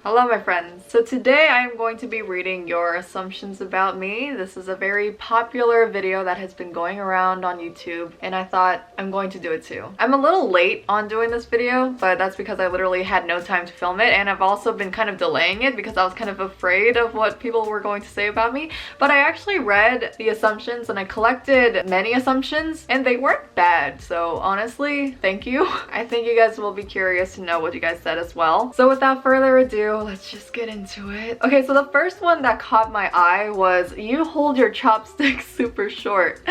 Hello my friends. So today I'm going to be reading your assumptions about me. This is a very popular video that has been going around on YouTube and I thought I'm going to do it too. I'm a little late on doing this video, but that's because I literally had no time to film it, and I've also been kind of delaying it because I was kind of afraid of what people were going to say about me. But I actually read the assumptions and I collected many assumptions and they weren't bad. So honestly, thank you. I think you guys will be curious to know what you guys said as well. So without further ado, let's just get into it. Okay, so the first one that caught my eye was you hold your chopsticks super short.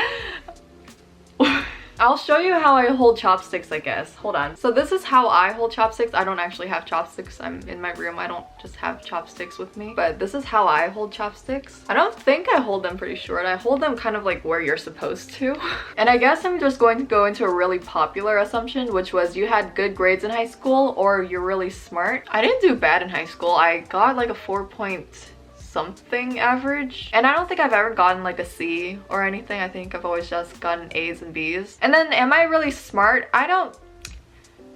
I'll show you how I hold chopsticks, I guess. Hold on. So this is how I hold chopsticks. I don't actually have chopsticks. I'm in my room. I don't just have chopsticks with me. But this is how I hold chopsticks. I don't think I hold them pretty short. I hold them kind of like where you're supposed to. And I guess I'm just going to go into a really popular assumption, which was you had good grades in high school or you're really smart. I didn't do bad in high school. I got like a 4 point something average, and I don't think I've ever gotten like a C or anything. I think I've always just gotten A's and B's. And then am I really smart?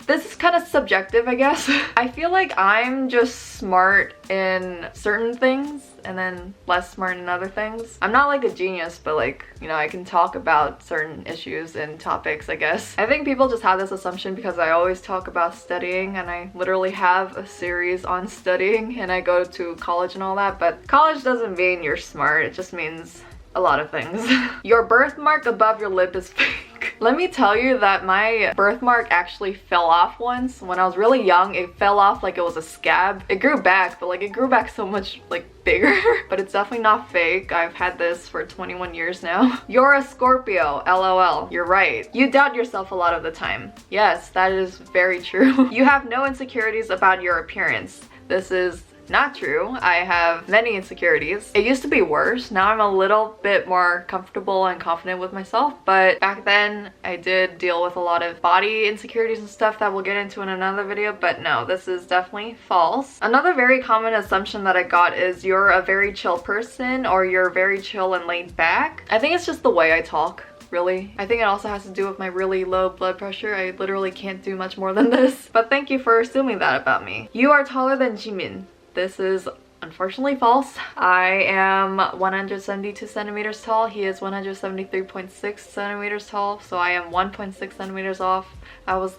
This is kind of subjective, I guess. I feel like I'm just smart in certain things and then less smart in other things. I'm not like a genius, but like, you know, I can talk about certain issues and topics, I guess. I think people just have this assumption because I always talk about studying, and I literally have a series on studying and I go to college and all that, but college doesn't mean you're smart. It just means a lot of things. Your birthmark above your lip is fake. Let me tell you that my birthmark actually fell off once. When I was really young, it fell off like it was a scab. It grew back, but like it grew back so much like bigger. But it's definitely not fake. I've had this for 21 years now. You're a Scorpio, LOL. You're right. You doubt yourself a lot of the time. Yes, that is very true. You have no insecurities about your appearance. This is not true. I have many insecurities. It used to be worse. Now I'm a little bit more comfortable and confident with myself, but back then I did deal with a lot of body insecurities and stuff that we'll get into in another video, but no, this is definitely false. Another very common assumption that I got is you're a very chill person or you're very chill and laid back. I think it's just the way I talk. Really. I think it also has to do with my really low blood pressure. I literally can't do much more than this. But thank you for assuming that about me. You are taller than Jimin. This is unfortunately false. I am 172 centimeters tall. He is 173.6 centimeters tall. So I am 1.6 centimeters off. I was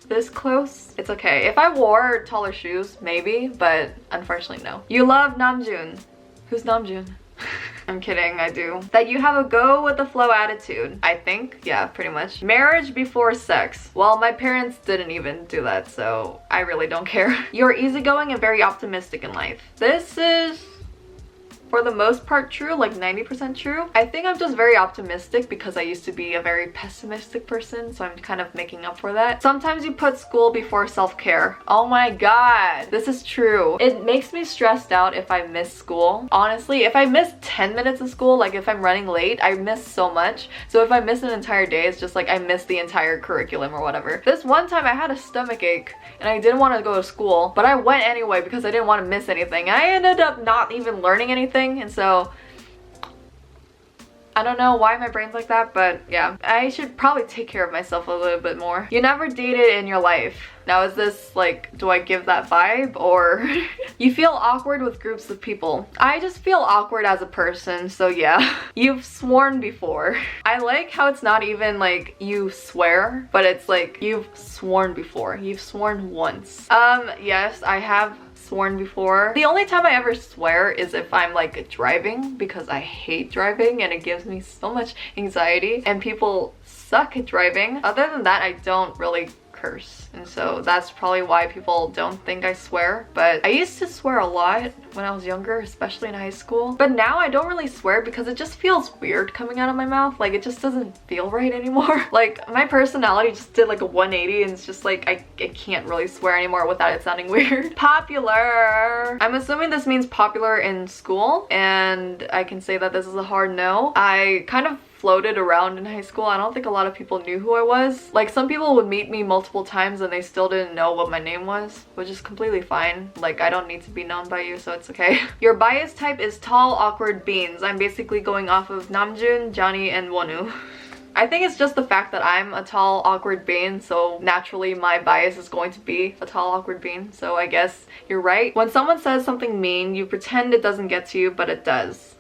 this close. It's okay. If I wore taller shoes, maybe, but unfortunately no. You love Namjoon. Who's Namjoon? I'm kidding, I do. That you have a go with the flow attitude. I think, yeah, pretty much. Marriage before sex. Well, my parents didn't even do that, so I really don't care. You're easygoing and very optimistic in life. This is, for the most part, true, like 90% true. I think I'm just very optimistic because I used to be a very pessimistic person, so I'm kind of making up for that. Sometimes you put school before self-care. Oh my god, this is true. It makes me stressed out if I miss school. Honestly, if I miss 10 minutes of school, like if I'm running late, I miss so much. So if I miss an entire day, it's just like I miss the entire curriculum or whatever. This one time I had a stomach ache and I didn't want to go to school, but I went anyway because I didn't want to miss anything. I ended up not even learning anything. And so I don't know why my brain's like that, but yeah, I should probably take care of myself a little bit more. You never dated in your life. Now is this like, do I give that vibe, or you feel awkward with groups of people? I just feel awkward as a person, so yeah. You've sworn before. I like how it's not even like you swear, but it's like you've sworn before. You've sworn once. Yes, I have sworn before. The only time I ever swear is if I'm like driving, because I hate driving and it gives me so much anxiety and people suck at driving. Other than that, I don't really curse, and so that's probably why people don't think I swear. But I used to swear a lot when I was younger, especially in high school, but now I don't really swear because it just feels weird coming out of my mouth. Like it just doesn't feel right anymore. Like my personality just did like a 180 and it's just like I can't really swear anymore without it sounding weird. Popular. I'm assuming this means popular in school, and I can say that this is a hard no. I kind of floated around in high school. I don't think a lot of people knew who I was. Like some people would meet me multiple times and they still didn't know what my name was, which is completely fine. Like I don't need to be known by you, so it's okay. Your bias type is tall, awkward beans. I'm basically going off of Namjoon, Johnny, and Wonu. I think it's just the fact that I'm a tall, awkward being, so naturally my bias is going to be a tall, awkward being. So I guess you're right. When someone says something mean, you pretend it doesn't get to you, but it does.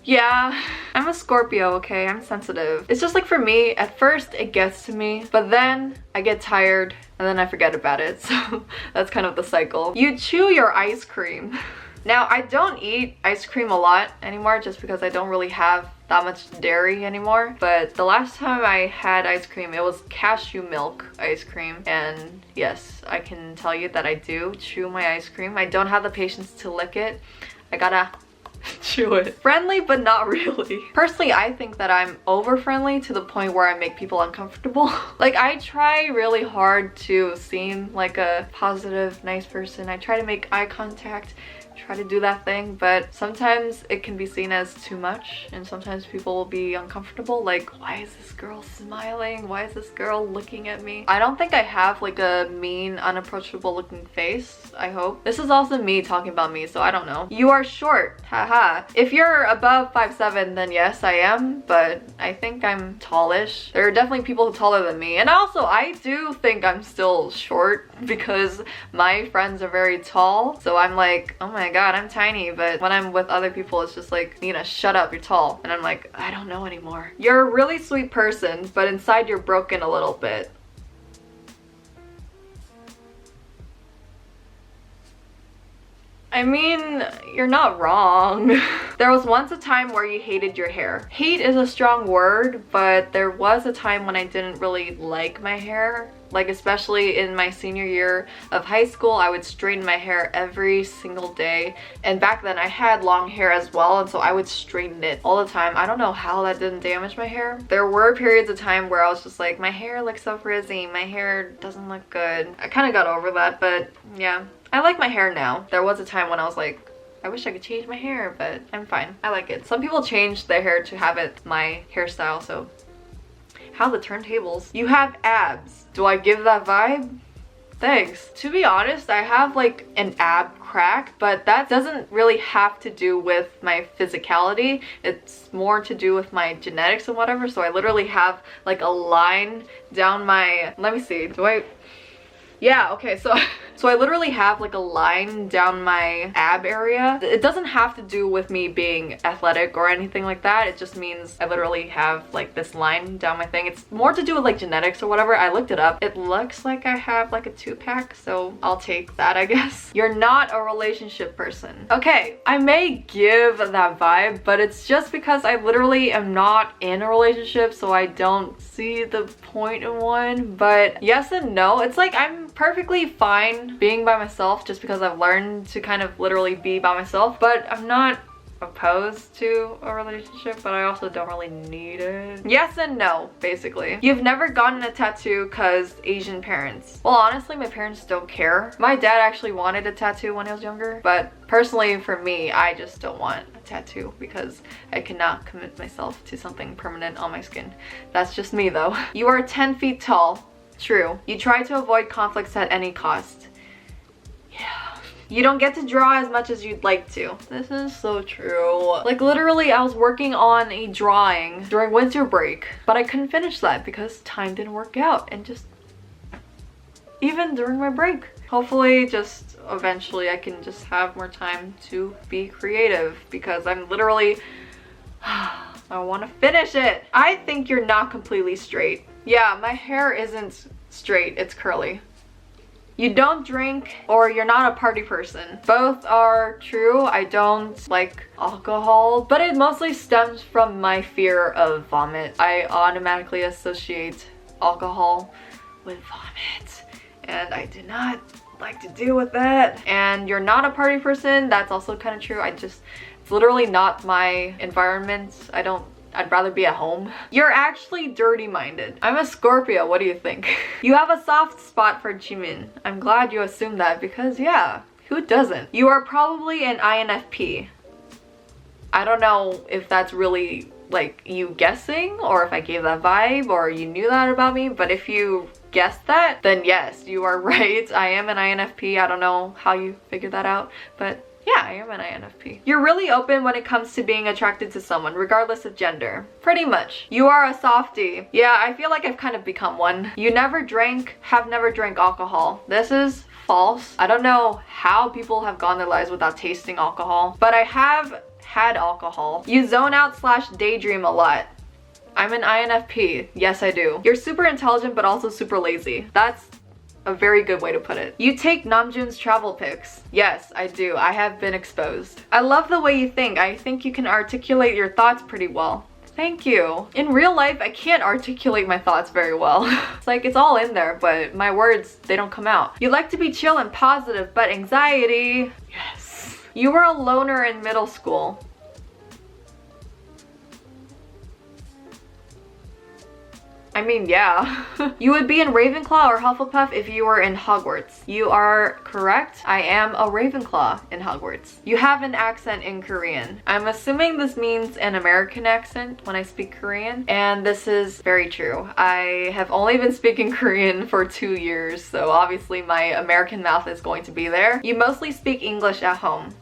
Yeah, I'm a Scorpio, okay? I'm sensitive. It's just like for me, at first it gets to me, but then I get tired and then I forget about it. So that's kind of the cycle. You chew your ice cream. Now, I don't eat ice cream a lot anymore just because I don't really have that much dairy anymore. But the last time I had ice cream, it was cashew milk ice cream. And yes, I can tell you that I do chew my ice cream. I don't have the patience to lick it. I gotta chew it. Friendly, but not really. Personally, I think that I'm over friendly to the point where I make people uncomfortable. Like, I try really hard to seem like a positive, nice person. I try to make eye contact, try to do that thing, but sometimes it can be seen as too much and sometimes people will be uncomfortable, like, why is this girl smiling? Why is this girl looking at me? I don't think I have like a mean, unapproachable looking face, I hope. This is also me talking about me, so I don't know. You are short, haha. If you're above 5'7", then yes, I am, but I think I'm tallish. There are definitely people taller than me, and also I do think I'm still short because my friends are very tall, so I'm like, oh my god, I'm tiny. But when I'm with other people, it's just like, Nina, shut up, you're tall. And I'm like, I don't know anymore. You're a really sweet person, but inside you're broken a little bit. I mean, you're not wrong. There was once a time where you hated your hair. Hate is a strong word, but there was a time when I didn't really like my hair. Like, especially in my senior year of high school, I would straighten my hair every single day. And back then I had long hair as well, and so I would straighten it all the time. I don't know how that didn't damage my hair. There were periods of time where I was just like, my hair looks so frizzy, my hair doesn't look good. I kind of got over that, but yeah. I like my hair now. There was a time when I was like, I wish I could change my hair, but I'm fine. I like it. Some people change their hair to have it my hairstyle, so. How the turntables. You have abs. Do I give that vibe? Thanks. To be honest, I have like an ab crack, but that doesn't really have to do with my physicality. It's more to do with my genetics and whatever. So I literally have like a line down my, let me see, do I, yeah, okay, so I literally have like a line down my ab area. It doesn't have to do with me being athletic or anything like that. It just means I literally have like this line down my thing. It's more to do with like genetics or whatever. I looked it up. It looks like I have like a 2-pack, so I'll take that, I guess. You're not a relationship person. Okay, I may give that vibe, but it's just because I literally am not in a relationship, so I don't see the point in one. But yes and no. It's like I'm perfectly fine being by myself just because I've learned to kind of literally be by myself, but I'm not opposed to a relationship, but I also don't really need it. Yes and no, basically. You've never gotten a tattoo because Asian parents. Well, honestly, my parents don't care. My dad actually wanted a tattoo when he was younger, but personally for me, I just don't want a tattoo because I cannot commit myself to something permanent on my skin. That's just me though. You are 10 feet tall. True. You try to avoid conflicts at any cost. Yeah. You don't get to draw as much as you'd like to. This is so true. Like literally I was working on a drawing during winter break, but I couldn't finish that because time didn't work out, and just even during my break. Hopefully just eventually I can just have more time to be creative because I'm literally I want to finish it. I think you're not completely straight. Yeah, my hair isn't straight, it's curly. You don't drink, or you're not a party person. Both are true. I don't like alcohol, but it mostly stems from my fear of vomit. I automatically associate alcohol with vomit, and I do not like to deal with that. And you're not a party person, that's also kind of true. It's literally not my environment. I'd rather be at home. You're actually dirty-minded. I'm a Scorpio, what do you think? You have a soft spot for Jimin. I'm glad you assumed that because yeah, who doesn't? You are probably an INFP. I don't know if that's really like you guessing or if I gave that vibe or you knew that about me, but if you guessed that, then yes, you are right. I am an INFP. I don't know how you figured that out, but Yeah, I am an INFP. You're really open when it comes to being attracted to someone, regardless of gender. Pretty much. You are a softie. Yeah, I feel like I've kind of become one. You never have never drank alcohol. This is false. I don't know how people have gone their lives without tasting alcohol, but I have had alcohol. You zone out / daydream a lot. I'm an INFP. Yes, I do. You're super intelligent, but also super lazy. That's a very good way to put it. You take Namjoon's travel pics. Yes, I do. I have been exposed. I love the way you think. I think you can articulate your thoughts pretty well. Thank you. In real life, I can't articulate my thoughts very well. It's like it's all in there, but my words, they don't come out. You like to be chill and positive, but anxiety. Yes. You were a loner in middle school. I mean, yeah. You would be in Ravenclaw or Hufflepuff if you were in Hogwarts. You are correct. I am a Ravenclaw in Hogwarts. You have an accent in Korean. I'm assuming this means an American accent when I speak Korean, and this is very true. I have only been speaking Korean for 2 years, so obviously my American mouth is going to be there. You mostly speak English at home.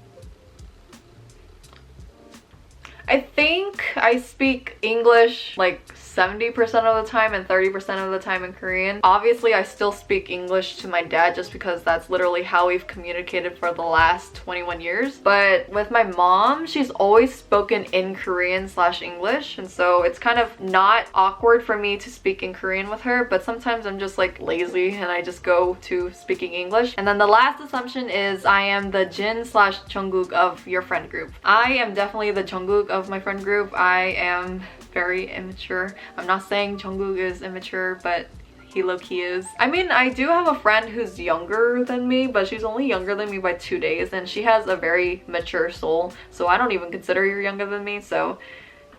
I think I speak English like 70% of the time and 30% of the time in Korean. Obviously, I still speak English to my dad just because that's literally how we've communicated for the last 21 years. But with my mom, she's always spoken in Korean / English, and so it's kind of not awkward for me to speak in Korean with her, but sometimes I'm just like lazy and I just go to speaking English. And then the last assumption is I am the Jin / Jungkook of your friend group. I am definitely the Jungkook of my friend group. I am very immature. I'm not saying Jungkook is immature, but he low-key is. I mean, I do have a friend who's younger than me, but she's only younger than me by 2 days, and she has a very mature soul, so I don't even consider her younger than me, so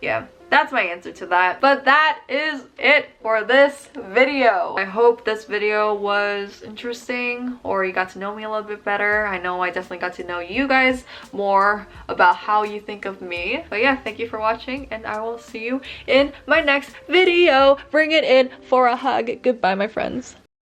yeah. That's my answer to that. But that is it for this video. I hope this video was interesting or you got to know me a little bit better. I know I definitely got to know you guys more about how you think of me. But yeah, thank you for watching and I will see you in my next video. Bring it in for a hug. Goodbye, my friends.